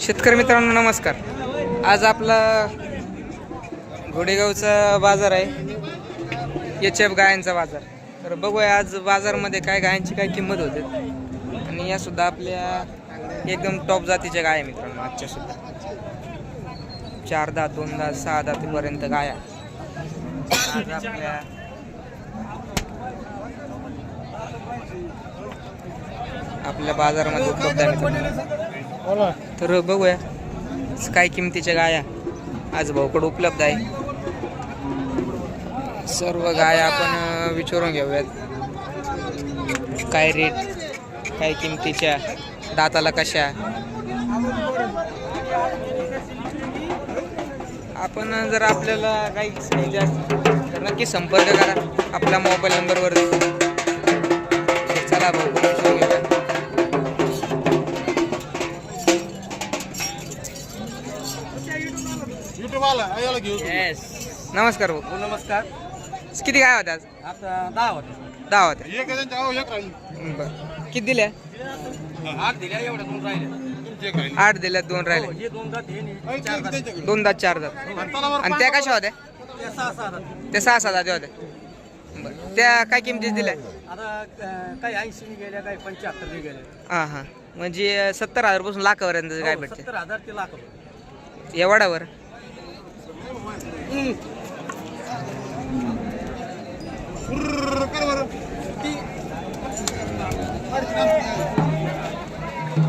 शेतकरी मित्रांनो नमस्कार। आज आपला घोडेगावचा बाजार आहे, एचएफ गायांचा बाजार। तर बघूया आज बाजारमध्ये काय गायांची काय किंमत होते आणि या सुद्धा आपल्या एकदम टॉप जातीच्या गाय आहे मित्रांनो। आजच्या सुद्धा 4 दात 2 दात 6 दातीपर्यंत गाया आज आपल्या बाजारामध्ये उपलब्ध आहे मित्रांनो। तर बघूया काय किमतीच्या गाया आज भाऊकडे उपलब्ध आहे। सर्व गाया आपण विचारून घेऊयात, काय रेट, काय किमतीच्या, दाताला कशा। आपण जर आपल्याला काही घ्यायचे असेल तर नक्की संपर्क करा आपल्या मोबाईल नंबरवर। चला भाऊ विचारून घेऊया। नमस्कार भाऊ। नमस्कार। किती गाय होत्या आज? आता 10 होते। 10 होत्या। बरं, किती दिल्या? 8 दिल्या, एवढ्या 2 राहिले। 8 दिल्या, 2 राहिले। हे 2 दात, हे 4 दात। 2 दात 4 दात। आणि त्या कशा होत्या? ते 6 दात। त्या 6 दात होत्या। बरं, त्या काय किमतीच दिल्या? आता काही 80 गेल्या, काही 75 गेल्या। हां हां, म्हणजे 70,000 पासून लाखापर्यंत काय भेटते? 70,000 ते लाख। एवढावर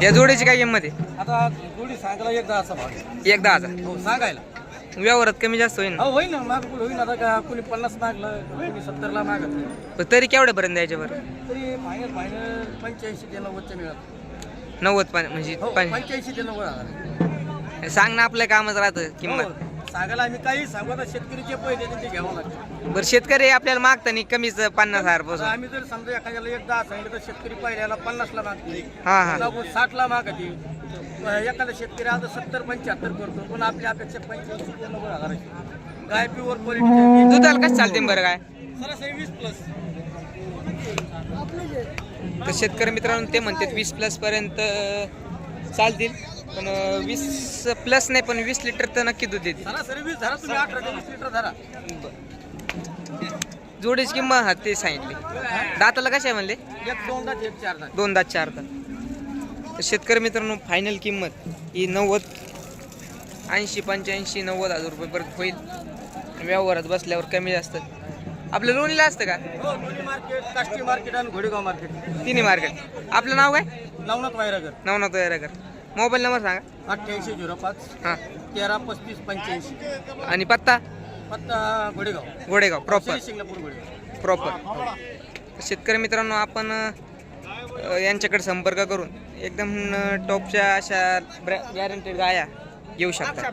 या जोडीची काय किंमत आहे? आता जोडी सांगायला 1,10,000 भाव आहे। 1,10,000 हो, सांगायला व्यवहारात कमी जास्त होईल ना? हो, होईल ना, मागपुढे होईल। आता का कोणी 50 मागलं, कोणी 70ला मागत। पण तरी केवढ्यापर्यंत द्यायच्या बरं? तरी फायनल 85 ते 90 मिळत। 90 म्हणजे हो, 85 ते 90,000 सांग ना, आपल्या कामच राहतं किंमत। सांगायला आम्ही काही सांगू, आता शेतकरीचे पैसे त्यांचे घ्यावं लागतं। बरं, शेतकरी आपल्याला मागताना कमीच 50,000 पासून। आम्ही जर समजा एखाद्याला 1,10,000 सांगितलं तर शेतकरी पहिल्याला 50ला मागते, हां हां 60ला मागते। एखादा शेतकरी आता 70-75 करतो, पण आपल्या अपेक्षा 85 ते 90,000 गाय प्युअर क्वालिटी। दुधाला कसं चालते बरं काय? सरासरी 20+। तर शेतकरी मित्रांनो ते म्हणतात 20+ पर्यंत चालतील, पण 20+ नाही, पण 20 लिटर तर नक्की दूध देतील। सरासरी 20 धरा तुम्ही, 18 ते 20 लिटर धरा। जोडीची किंमत हा ते सांगितली। दाताला कशा आहे म्हणले? 1-2 दात, 1-4 दात। 2 दात 4 दात। तर शेतकरी मित्रांनो फायनल किंमत ही 90, 80, 85, 90,000 रुपयेपर्यंत होईल। व्यवहारात बसल्यावर कमी जास्त आपलं लोणीला असतं का? हो, लोणी मार्केट, काष्टी मार्केट आणि घोडेगाव मार्केट, तिन्ही मार्केट। आपलं नाव काय? नवनाथ वायरागर। नवनाथ वायरागर। मोबाईल नंबर सांगा। 8805 हां 133585। आणि पत्ता? पत्ता घोडेगाव। घोडेगाव प्रॉपर। शिंगणापूर घोडेगाव प्रॉपर। शेतकरी मित्रांनो आपण यांच्याकडे संपर्क करून एकदम टॉपच्या अशा गॅरंटेड गाया घेऊ शकता।